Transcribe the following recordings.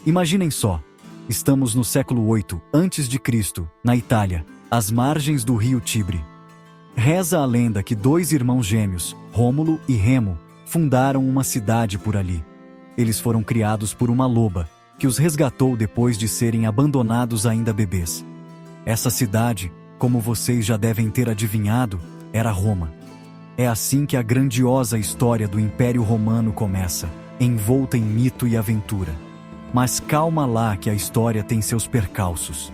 Imaginem só, estamos no século VIII a.C., na Itália, às margens do rio Tibre. Reza a lenda que dois irmãos gêmeos, Rômulo e Remo, fundaram uma cidade por ali. Eles foram criados por uma loba, que os resgatou depois de serem abandonados ainda bebês. Essa cidade, como vocês já devem ter adivinhado, era Roma. É assim que a grandiosa história do Império Romano começa, envolta em mito e aventura. Mas calma lá que a história tem seus percalços.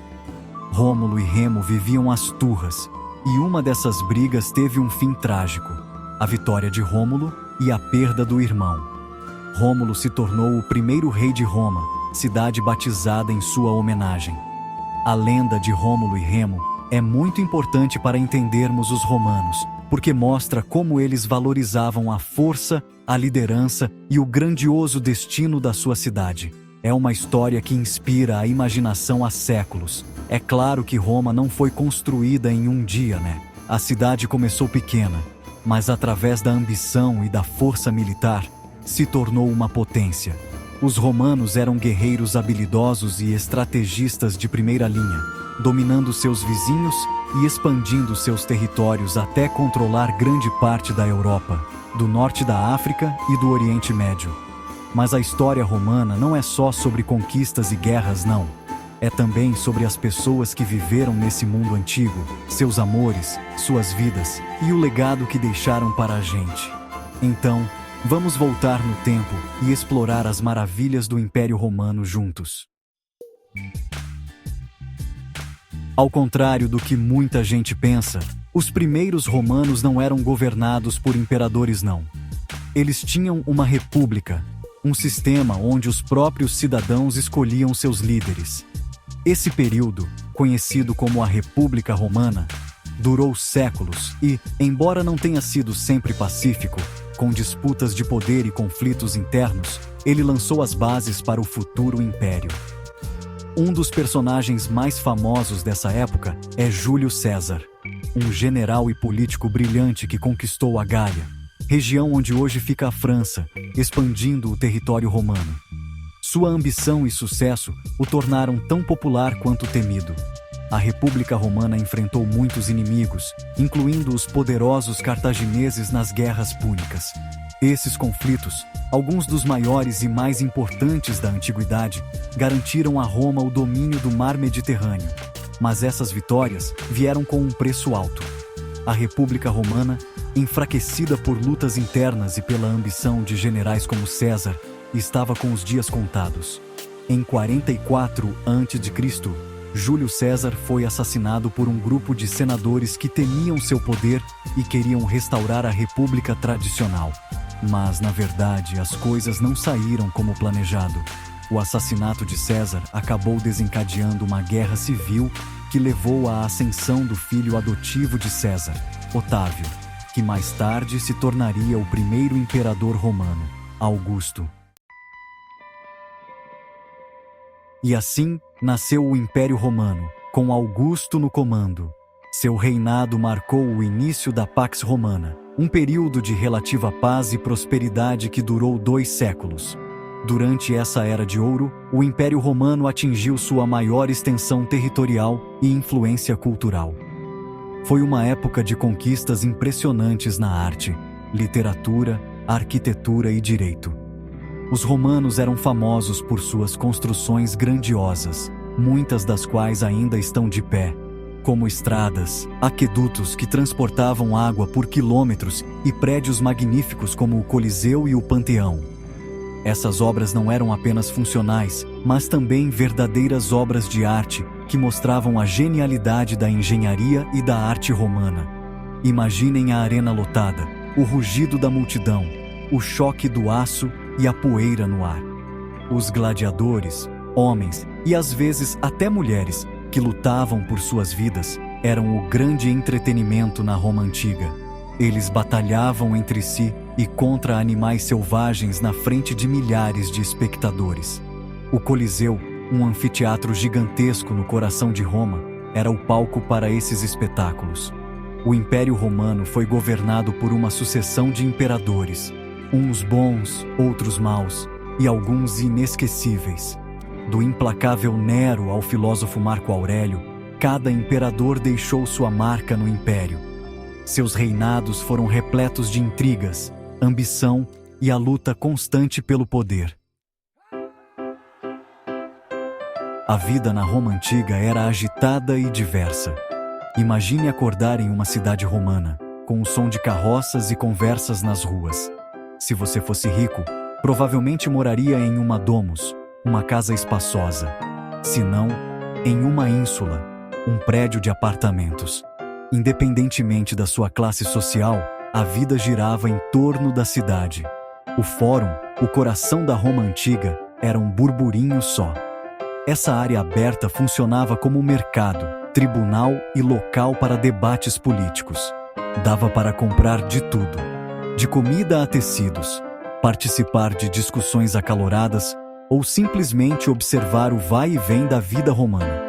Rômulo e Remo viviam às turras, e uma dessas brigas teve um fim trágico: a vitória de Rômulo e a perda do irmão. Rômulo se tornou o primeiro rei de Roma, cidade batizada em sua homenagem. A lenda de Rômulo e Remo é muito importante para entendermos os romanos, porque mostra como eles valorizavam a força, a liderança e o grandioso destino da sua cidade. É uma história que inspira a imaginação há séculos. É claro que Roma não foi construída em um dia, né? A cidade começou pequena, mas através da ambição e da força militar, se tornou uma potência. Os romanos eram guerreiros habilidosos e estrategistas de primeira linha, dominando seus vizinhos e expandindo seus territórios até controlar grande parte da Europa, do norte da África e do Oriente Médio. Mas a história romana não é só sobre conquistas e guerras, não. É também sobre as pessoas que viveram nesse mundo antigo, seus amores, suas vidas e o legado que deixaram para a gente. Então, vamos voltar no tempo e explorar as maravilhas do Império Romano juntos. Ao contrário do que muita gente pensa, os primeiros romanos não eram governados por imperadores, não. Eles tinham uma república, um sistema onde os próprios cidadãos escolhiam seus líderes. Esse período, conhecido como a República Romana, durou séculos e, embora não tenha sido sempre pacífico, com disputas de poder e conflitos internos, ele lançou as bases para o futuro império. Um dos personagens mais famosos dessa época é Júlio César, um general e político brilhante que conquistou a Gália, região onde hoje fica a França, expandindo o território romano. Sua ambição e sucesso o tornaram tão popular quanto temido. A República Romana enfrentou muitos inimigos, incluindo os poderosos cartagineses nas guerras púnicas. Esses conflitos, alguns dos maiores e mais importantes da antiguidade, garantiram a Roma o domínio do mar Mediterrâneo. Mas essas vitórias vieram com um preço alto. A República Romana, enfraquecida por lutas internas e pela ambição de generais como César, estava com os dias contados. Em 44 a.C., Júlio César foi assassinado por um grupo de senadores que temiam seu poder e queriam restaurar a república tradicional. Mas, na verdade, as coisas não saíram como planejado. O assassinato de César acabou desencadeando uma guerra civil que levou à ascensão do filho adotivo de César, Otávio, que mais tarde se tornaria o primeiro imperador romano, Augusto. E assim, nasceu o Império Romano, com Augusto no comando. Seu reinado marcou o início da Pax Romana, um período de relativa paz e prosperidade que durou 2 séculos. Durante essa era de ouro, o Império Romano atingiu sua maior extensão territorial e influência cultural. Foi uma época de conquistas impressionantes na arte, literatura, arquitetura e direito. Os romanos eram famosos por suas construções grandiosas, muitas das quais ainda estão de pé, como estradas, aquedutos que transportavam água por quilômetros e prédios magníficos como o Coliseu e o Panteão. Essas obras não eram apenas funcionais, mas também verdadeiras obras de arte que mostravam a genialidade da engenharia e da arte romana. Imaginem a arena lotada, o rugido da multidão, o choque do aço e a poeira no ar. Os gladiadores, homens e às vezes até mulheres que lutavam por suas vidas eram o grande entretenimento na Roma antiga. Eles batalhavam entre si e contra animais selvagens na frente de milhares de espectadores. O Coliseu, um anfiteatro gigantesco no coração de Roma, era o palco para esses espetáculos. O Império Romano foi governado por uma sucessão de imperadores, uns bons, outros maus e alguns inesquecíveis. Do implacável Nero ao filósofo Marco Aurélio, cada imperador deixou sua marca no império. Seus reinados foram repletos de intrigas, ambição e a luta constante pelo poder. A vida na Roma antiga era agitada e diversa. Imagine acordar em uma cidade romana, com o som de carroças e conversas nas ruas. Se você fosse rico, provavelmente moraria em uma domus, uma casa espaçosa. Se não, em uma ínsula, um prédio de apartamentos. Independentemente da sua classe social, a vida girava em torno da cidade. O fórum, o coração da Roma antiga, era um burburinho só. Essa área aberta funcionava como mercado, tribunal e local para debates políticos. Dava para comprar de tudo, de comida a tecidos, participar de discussões acaloradas ou simplesmente observar o vai e vem da vida romana.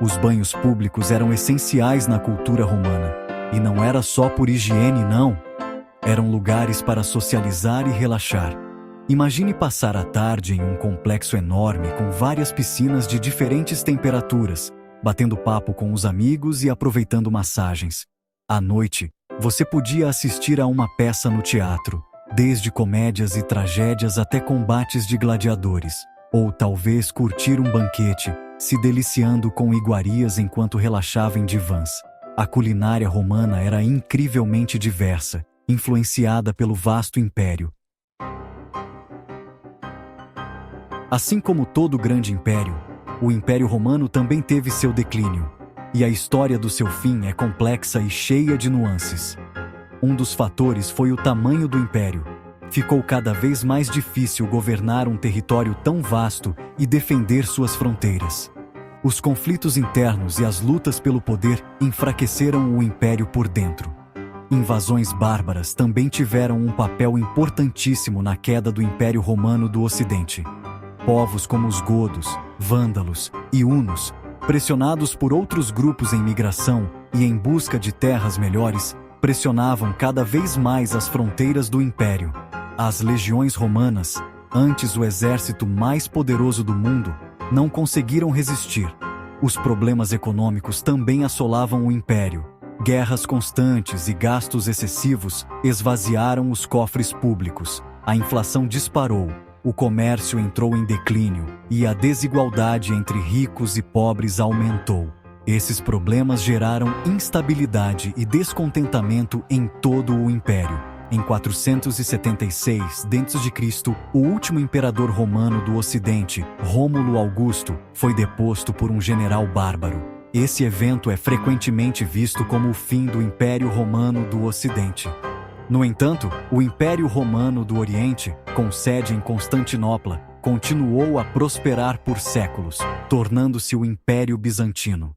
Os banhos públicos eram essenciais na cultura romana, e não era só por higiene, não. Eram lugares para socializar e relaxar. Imagine passar a tarde em um complexo enorme com várias piscinas de diferentes temperaturas, batendo papo com os amigos e aproveitando massagens. À noite, você podia assistir a uma peça no teatro, desde comédias e tragédias até combates de gladiadores, ou talvez curtir um banquete, se deliciando com iguarias enquanto relaxava em divãs. A culinária romana era incrivelmente diversa, influenciada pelo vasto império. Assim como todo grande império, o Império Romano também teve seu declínio, e a história do seu fim é complexa e cheia de nuances. Um dos fatores foi o tamanho do império. Ficou cada vez mais difícil governar um território tão vasto e defender suas fronteiras. Os conflitos internos e as lutas pelo poder enfraqueceram o império por dentro. Invasões bárbaras também tiveram um papel importantíssimo na queda do Império Romano do Ocidente. Povos como os godos, vândalos e hunos, pressionados por outros grupos em migração e em busca de terras melhores, pressionavam cada vez mais as fronteiras do império. As legiões romanas, antes o exército mais poderoso do mundo, não conseguiram resistir. Os problemas econômicos também assolavam o império. Guerras constantes e gastos excessivos esvaziaram os cofres públicos. A inflação disparou. O comércio entrou em declínio e a desigualdade entre ricos e pobres aumentou. Esses problemas geraram instabilidade e descontentamento em todo o império. Em 476 d.C., o último imperador romano do Ocidente, Rômulo Augusto, foi deposto por um general bárbaro. Esse evento é frequentemente visto como o fim do Império Romano do Ocidente. No entanto, o Império Romano do Oriente, com sede em Constantinopla, continuou a prosperar por séculos, tornando-se o Império Bizantino.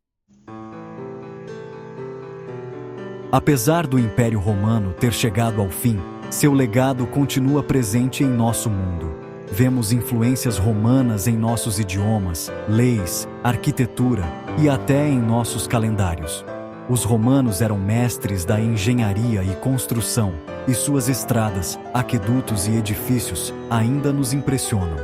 Apesar do Império Romano ter chegado ao fim, seu legado continua presente em nosso mundo. Vemos influências romanas em nossos idiomas, leis, arquitetura e até em nossos calendários. Os romanos eram mestres da engenharia e construção, e suas estradas, aquedutos e edifícios ainda nos impressionam.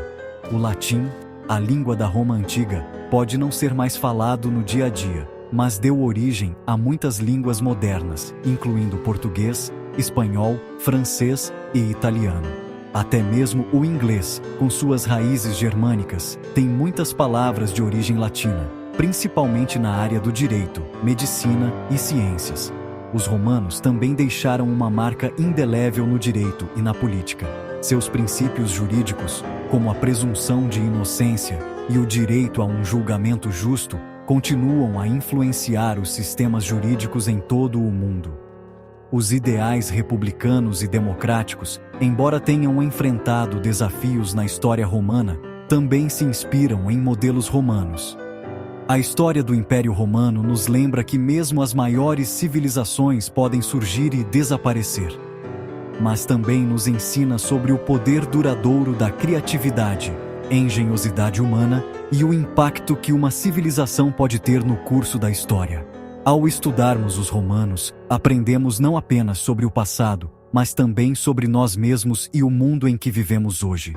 O latim, a língua da Roma antiga, pode não ser mais falado no dia a dia, mas deu origem a muitas línguas modernas, incluindo português, espanhol, francês e italiano. Até mesmo o inglês, com suas raízes germânicas, tem muitas palavras de origem latina, principalmente na área do direito, medicina e ciências. Os romanos também deixaram uma marca indelével no direito e na política. Seus princípios jurídicos, como a presunção de inocência e o direito a um julgamento justo, continuam a influenciar os sistemas jurídicos em todo o mundo. Os ideais republicanos e democráticos, embora tenham enfrentado desafios na história romana, também se inspiram em modelos romanos. A história do Império Romano nos lembra que mesmo as maiores civilizações podem surgir e desaparecer. Mas também nos ensina sobre o poder duradouro da criatividade, engenhosidade humana e o impacto que uma civilização pode ter no curso da história. Ao estudarmos os romanos, aprendemos não apenas sobre o passado, mas também sobre nós mesmos e o mundo em que vivemos hoje.